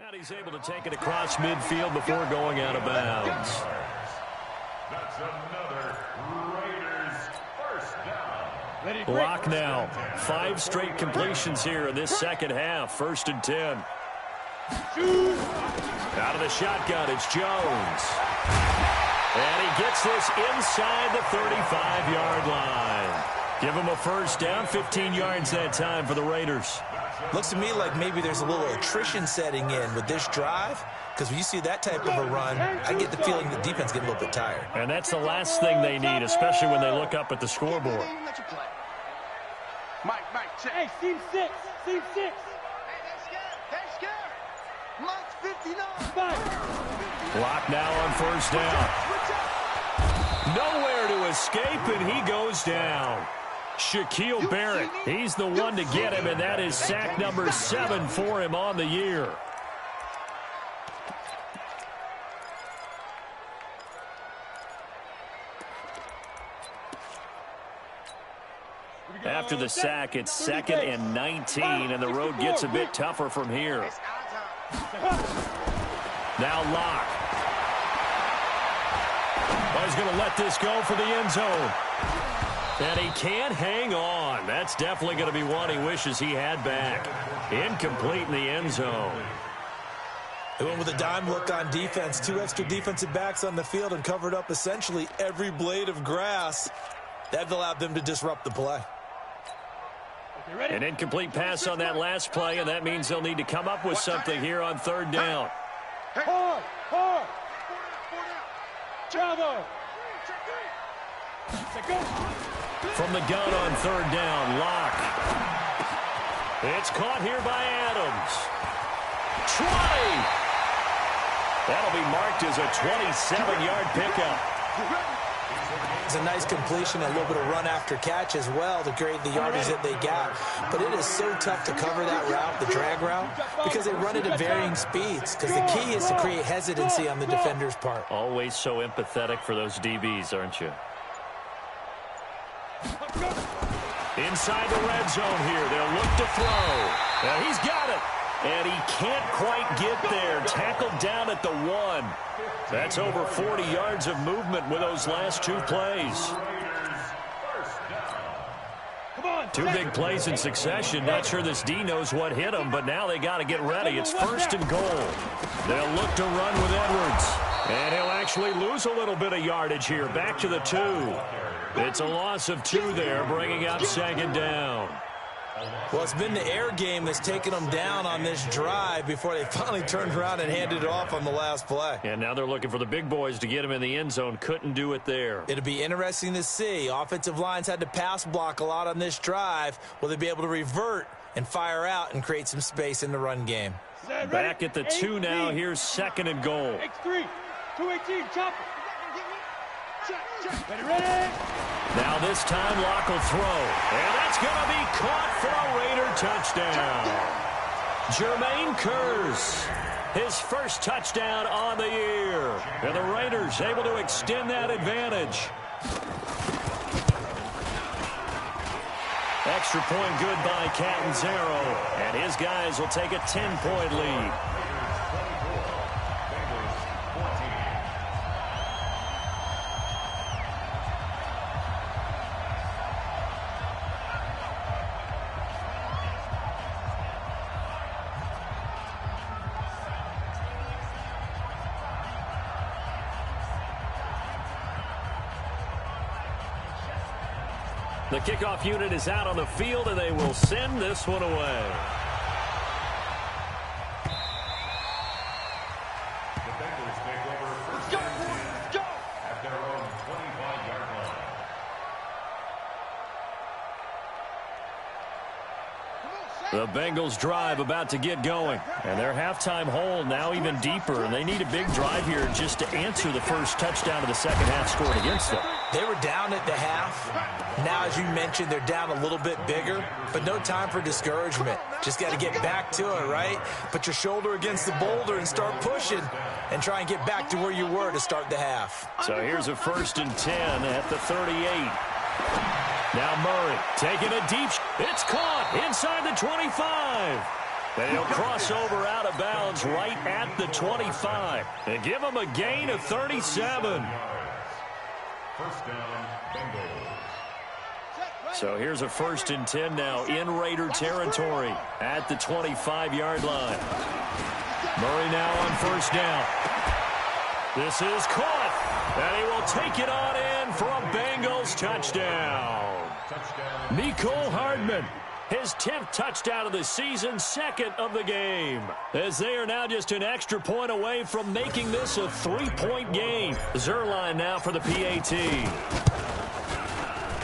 And he's able to take it across midfield before going out of bounds. That's another Raiders first down. Block now. 5 straight completions here in this second half. 1st and 10. Out of the shotgun, it's Jones. And he gets this inside the 35-yard line. Give him a first down, 15 yards that time for the Raiders. Looks to me like maybe there's a little attrition setting in with this drive, because when you see that type of a run, I get the feeling the defense getting a little bit tired. And that's the last thing they need, especially when they look up at the scoreboard. Mike, check. Hey, team 6. Hey, they're scared. Mike's 59. Block now on first down. Nowhere to escape, and he goes down. Shaquille Barrett, he's the one to get him, and that is sack number 7 for him on the year. After the sack, it's 2nd and 19, and the road gets a bit tougher from here. Now Locke. Well, he's going to let this go for the end zone. And he can't hang on. That's definitely going to be one he wishes he had back. Incomplete in the end zone. They went with a dime look on defense. 2 extra defensive backs on the field and covered up essentially every blade of grass. That allowed them to disrupt the play. An incomplete pass on that last play, and that means they'll need to come up with something here on 3rd down. Hard. Bravo. From the gun on 3rd down, Locke. It's caught here by Adams. Try! That'll be marked as a 27-yard pickup. It's a nice completion, a little bit of run after catch as well to create the yardage that they got. But it is so tough to cover that route, the drag route, because they run it at varying speeds. Because the key is to create hesitancy on the defender's part. Always so empathetic for those DBs, aren't you? Inside the red zone here. They'll look to throw. Now he's got it. And he can't quite get there. Tackled down at the 1. That's over 40 yards of movement with those last 2 plays. 2 big plays in succession. Not sure this D knows what hit him, but now they got to get ready. It's 1st and goal. They'll look to run with Edwards. And he'll actually lose a little bit of yardage here. Back to the 2. It's a loss of 2 there, bringing up 2nd down. Well, it's been the air game that's taken them down on this drive before they finally turned around and handed it off on the last play. And now they're looking for the big boys to get him in the end zone. Couldn't do it there. It'll be interesting to see. Offensive lines had to pass block a lot on this drive. Will they be able to revert and fire out and create some space in the run game? Back at the 2 now. Here's 2nd and goal. X3, 218, chopper. Ready. Now this time Locke will throw. And that's going to be caught for a Raider touchdown. Jermaine Kearse, his first touchdown on the year. And the Raiders able to extend that advantage. Extra point good by Catanzaro. And his guys will take a 10-point lead. The kickoff unit is out on the field, and they will send this one away. The Bengals take over first and 10 at their own 25-yard line. The Bengals drive about to get going. And their halftime hole now even deeper. And they need a big drive here just to answer the first touchdown of the second half scored against them. They were down at the half. Now, as you mentioned, they're down a little bit bigger, but no time for discouragement. Just got to get back to it, right? Put your shoulder against the boulder and start pushing and try and get back to where you were to start the half. So here's a 1st and 10 at the 38. Now Murray taking a deep. It's caught inside the 25. And he'll cross over out of bounds right at the 25 and give him a gain of 37. First down, Bengals. So here's a 1st and 10 now in Raider territory at the 25-yard line. Murray now on 1st down. This is caught, and he will take it on in for a Bengals touchdown. Mecole Hardman, his 10th touchdown of the season, 2nd of the game. As they are now just an extra point away from making this a 3-point game. Zerline now for the PAT.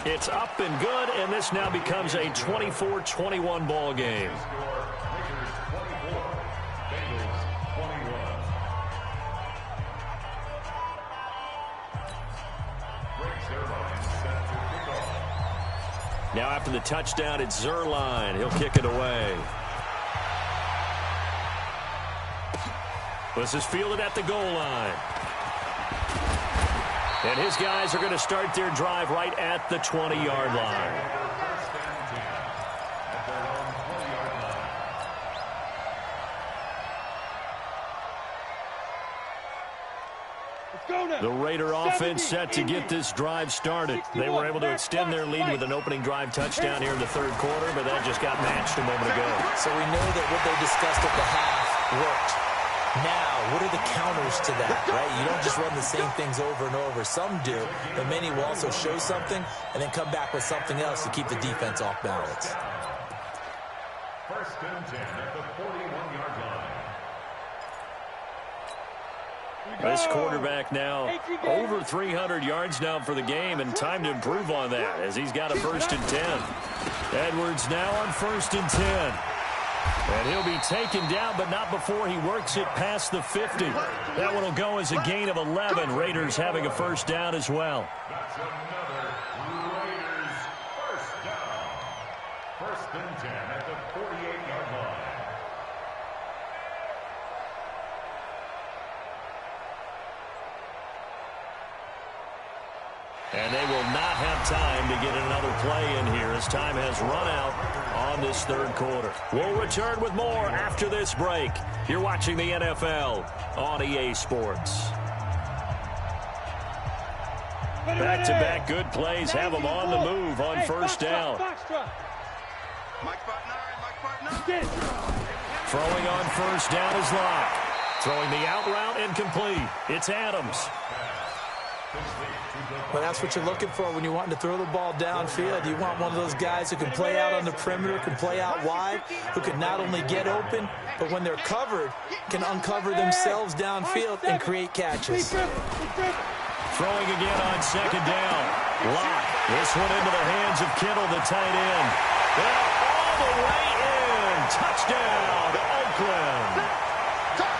It's up and good, and this now becomes a 24-21 ball game. Now after the touchdown, it's Zerline. He'll kick it away. This is fielded at the goal line. And his guys are going to start their drive right at the 20-yard line. The Raider offense set to get this drive started. They were able to extend their lead with an opening drive touchdown here in the 3rd quarter, but that just got matched a moment ago. So we know that what they discussed at the half worked. Now, what are the counters to that, right? You don't just run the same things over and over. Some do, but many will also show something and then come back with something else to keep the defense off balance. 1st and 10 at the 41-yard line. This quarterback now over 300 yards now for the game, and time to improve on that as he's got a 1st and 10. Edwards now on 1st and 10. And he'll be taken down, but not before he works it past the 50. That one will go as a gain of 11. Raiders having a 1st down as well. That's another Raiders 1st down. 1st and 10 at the 48-yard line. And they will not have time to get another play in here as time has run out on this 3rd quarter. We'll return with more after this break. You're watching the NFL on EA Sports. Back-to-back good plays have them on the move on 1st down. Throwing on 1st down is Locke. Throwing the out route incomplete. It's Adams. Well, that's what you're looking for when you're wanting to throw the ball downfield. You want one of those guys who can play out on the perimeter, can play out wide, who can not only get open, but when they're covered, can uncover themselves downfield and create catches. Throwing again on 2nd down. Locke. This one into the hands of Kittle, the tight end. And all the way in. Touchdown, Oakland.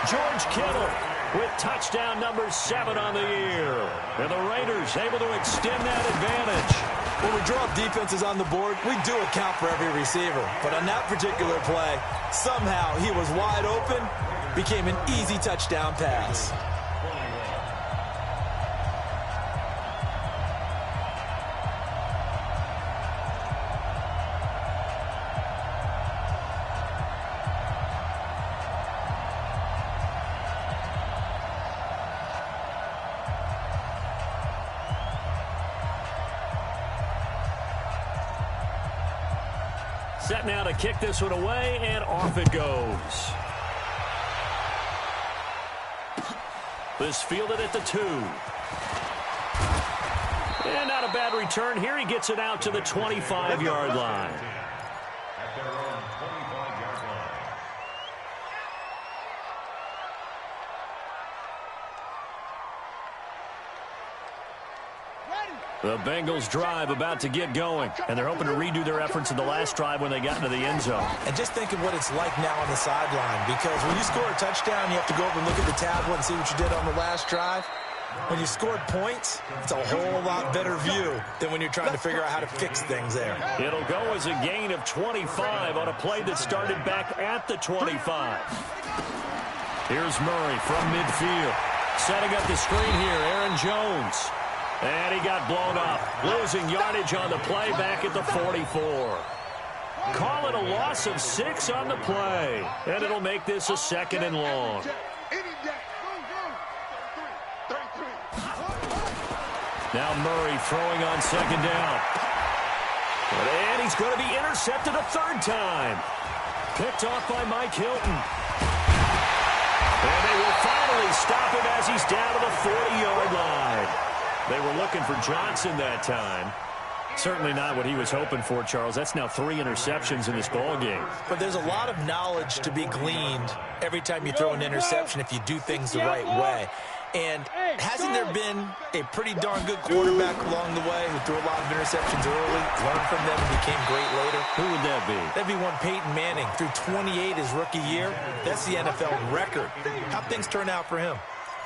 George Kittle with touchdown number 7 on the year. And the Raiders able to extend that advantage. When we draw up defenses on the board, we do account for every receiver. But on that particular play, somehow he was wide open, became an easy touchdown pass. Set now to kick this one away, and off it goes. This fielded at the 2. And not a bad return here. He gets it out to the 25-yard line. At their own 25-yard line. The Bengals drive about to get going, and they're hoping to redo their efforts in the last drive when they got into the end zone. And just think of what it's like now on the sideline, because when you score a touchdown, you have to go over and look at the tablet and see what you did on the last drive. When you scored points, it's a whole lot better view than when you're trying to figure out how to fix things there. It'll go as a gain of 25 on a play that started back at the 25. Here's Murray from midfield. Setting up the screen here, Aaron Jones. And he got blown up, losing yardage on the play back at the 44. Call it a loss of 6 on the play. And it'll make this a 2nd and long. Now Murray throwing on 2nd down. And he's going to be intercepted a 3rd time. Picked off by Mike Hilton. And they will finally stop him as he's down to the 40-yard line. They were looking for Johnson that time. Certainly not what he was hoping for, Charles. That's now 3 interceptions in this ball game. But there's a lot of knowledge to be gleaned every time you throw an interception if you do things the right way. And hasn't there been a pretty darn good quarterback along the way who threw a lot of interceptions early, learned from them, and became great later? Who would that be? That'd be one Peyton Manning. Threw 28 his rookie year. That's the NFL record. How'd things turn out for him?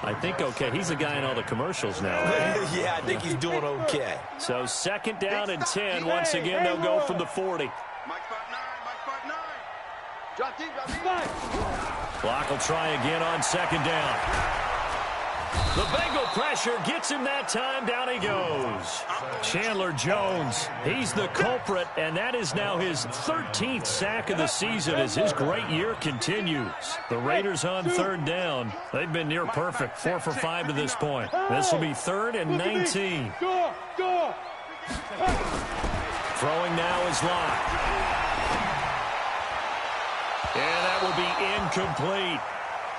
I think okay. He's a guy in all the commercials now, right? Yeah, I think he's doing okay. So 2nd down and 10. Once again, they'll go from the 40. Clock will try again on 2nd down. The Bengal pressure gets him that time. Down he goes. Chandler Jones, he's the culprit, and that is now his 13th sack of the season as his great year continues. The Raiders on 3rd down. They've been near perfect, 4 for 5 to this point. This will be 3rd and 19. Throwing now is Locke. And that will be incomplete.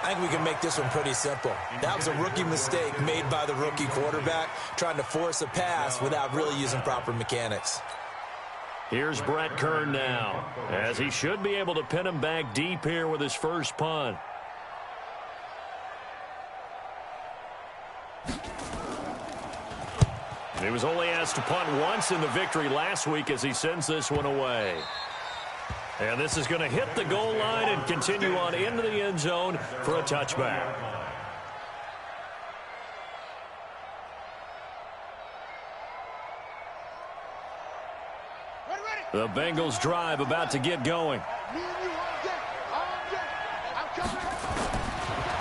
I think we can make this one pretty simple. That was a rookie mistake made by the rookie quarterback, trying to force a pass without really using proper mechanics. Here's Brett Kern now, as he should be able to pin him back deep here with his first punt. He was only asked to punt once in the victory last week as he sends this one away. And this is going to hit the goal line and continue on into the end zone for a touchback. The Bengals drive about to get going.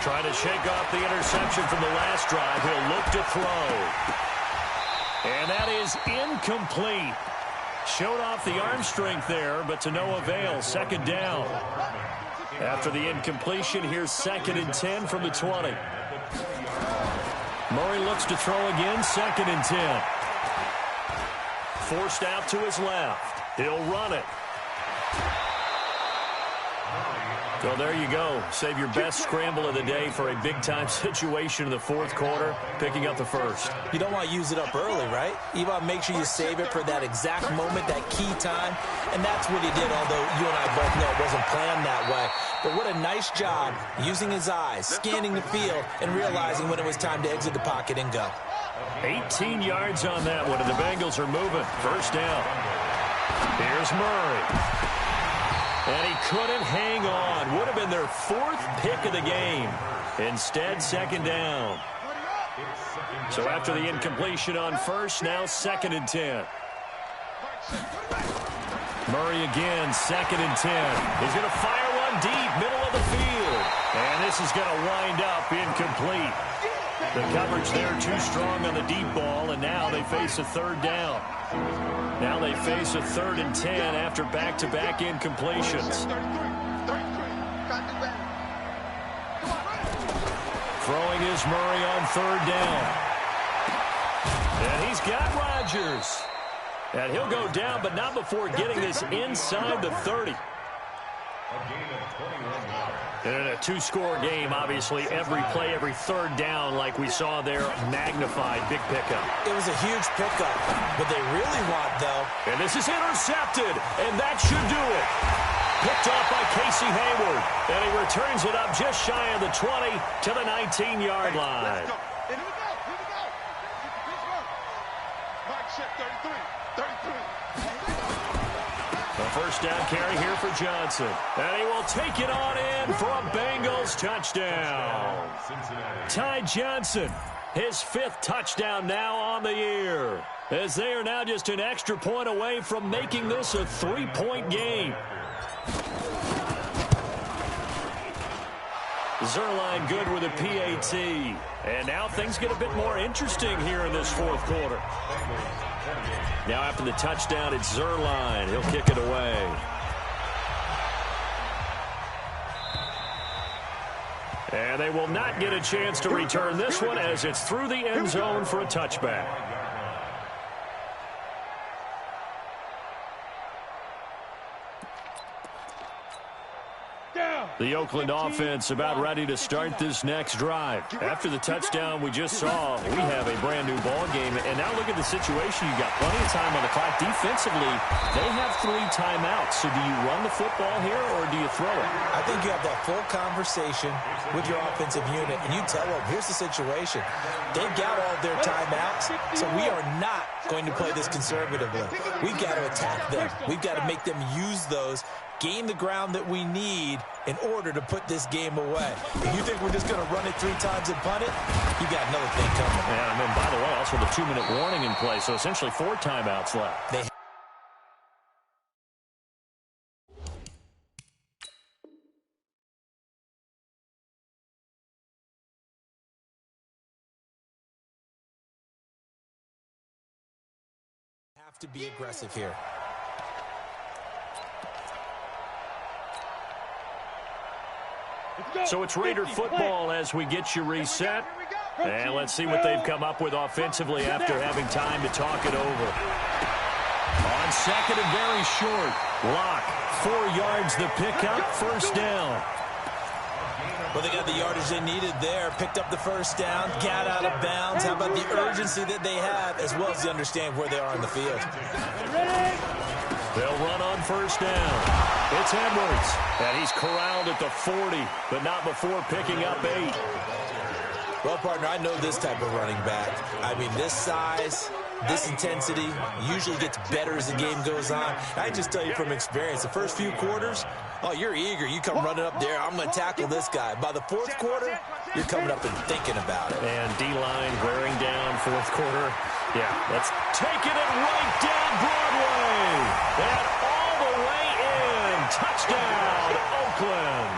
Trying to shake off the interception from the last drive. He'll look to throw. And that is incomplete. Showed off the arm strength there, but to no avail. 2nd down. After the incompletion, here's 2nd and 10 from the 20. Murray looks to throw again. 2nd and 10. Forced out to his left. He'll run it. So there you go. Save your best scramble of the day for a big-time situation in the 4th quarter, picking up the 1st. You don't want to use it up early, right? You want to make sure you save it for that exact moment, that key time. And that's what he did, although you and I both know it wasn't planned that way. But what a nice job using his eyes, scanning the field, and realizing when it was time to exit the pocket and go. 18 yards on that one, and the Bengals are moving. 1st down. Here's Murray. And he couldn't hang on. Would have been their 4th pick of the game. Instead, 2nd down. So after the incompletion on 1st, now 2nd and 10. Murray again, 2nd and 10. He's going to fire one deep, middle of the field. And this is going to wind up incomplete. The coverage there too strong on the deep ball, and now they face a 3rd down. Now they face a 3rd and 10 after back-to-back incompletions. Throwing is Murray on 3rd down. And he's got Rodgers. And he'll go down, but not before getting this inside the 30. In a 2-score game, obviously, every play, every 3rd down, like we saw there, magnified. Big pickup. It was a huge pickup. What they really want, though. And this is intercepted, and that should do it. Picked off by Casey Hayward, and he returns it up just shy of the 20 to the 19-yard line. Here we go. Mike check 33. A 1st down carry here for Johnson. And he will take it on in for a Bengals touchdown. Ty Johnson, his 5th touchdown now on the year, as they are now just an extra point away from making this a 3-point game. Zerline good with a PAT. And now things get a bit more interesting here in this 4th quarter. Now after the touchdown, it's Zerline. He'll kick it away. And they will not get a chance to return this one as it's through the end zone for a touchback. The Oakland offense about ready to start this next drive. After the touchdown we just saw, we have a brand new ball game. And now look at the situation. You got plenty of time on the clock. Defensively, they have 3 timeouts. So do you run the football here or do you throw it? I think you have that full conversation with your offensive unit, and you tell them, here's the situation. They've got all their timeouts, so we are not going to play this conservatively. We've got to attack them. We've got to make them use those, gain the ground that we need in order to put this game away. If you think we're just going to run it 3 times and punt it, you got another thing coming. And I mean, by the way, also the 2-minute warning in play, so essentially 4 timeouts left. Have to be aggressive here. So it's Raider football as we get you reset. And let's see what they've come up with offensively after having time to talk it over. On second and very short. Lock, 4 yards the pickup, first down. Well, they got the yardage they needed there, picked up the first down, got out of bounds. How about the urgency that they have, as well as they understand where they are on the field? They'll run on first down. It's Edwards, and he's corralled at the 40, but not before picking up 8. Well, partner, I know this type of running back. I mean, this size, this intensity usually gets better as the game goes on. I just tell you from experience, the first few quarters, oh, you're eager. You come running up there, I'm going to tackle this guy. By the 4th quarter, you're coming up and thinking about it. And D-line wearing down 4th quarter. Yeah, that's taking it right down Broadway. And all the way in. Touchdown, Oakland.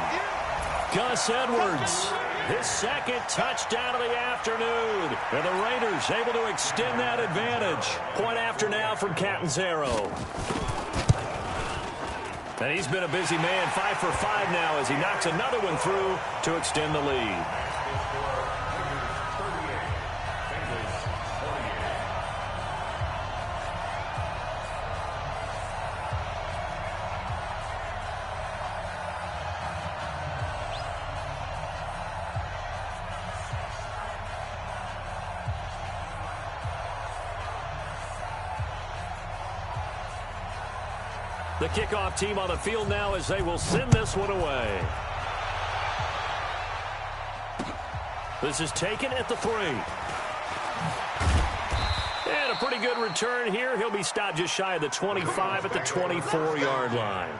Gus Edwards, his 2nd touchdown of the afternoon. And the Raiders able to extend that advantage. Point after now from Catanzaro. And he's been a busy man, 5 for 5 now as he knocks another one through to extend the lead. The kickoff team on the field now as they will send this one away. This is taken at the 3. And a pretty good return here. He'll be stopped just shy of the 25 at the 24-yard line.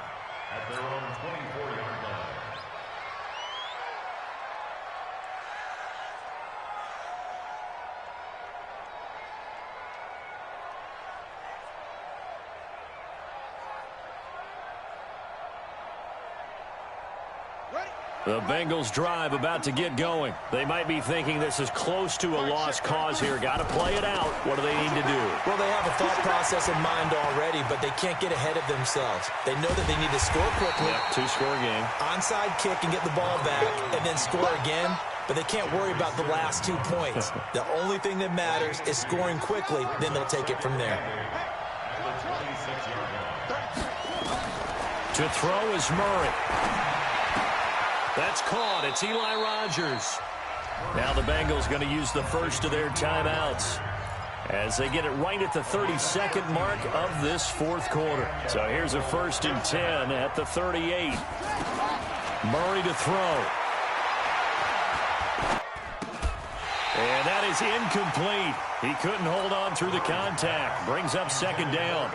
At their own 24-yard line. The Bengals drive about to get going. They might be thinking this is close to a lost cause here. Got to play it out. What do they need to do? Well, they have a thought process in mind already, but they can't get ahead of themselves. They know that they need to score quickly. Yep, 2-score game. Onside kick and get the ball back and then score again. But they can't worry about the last 2 points. The only thing that matters is scoring quickly. Then they'll take it from there. To throw is Murray. That's caught. It's Eli Rogers. Now the Bengals going to use the first of their timeouts as they get it right at the 32nd mark of this 4th quarter. So here's a 1st and 10 at the 38. Murray to throw. And that is incomplete. He couldn't hold on through the contact. Brings up 2nd down.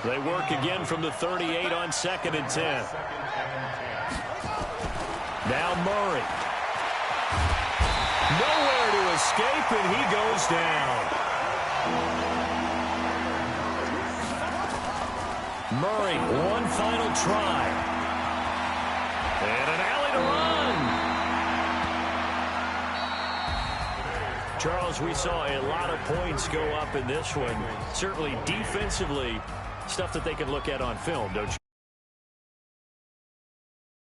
They work again from the 38 on 2nd and 10. Now Murray. Nowhere to escape, and he goes down. Murray, one final try. And an alley to run. Charles, we saw a lot of points go up in this one. Certainly defensively, stuff that they can look at on film, don't you?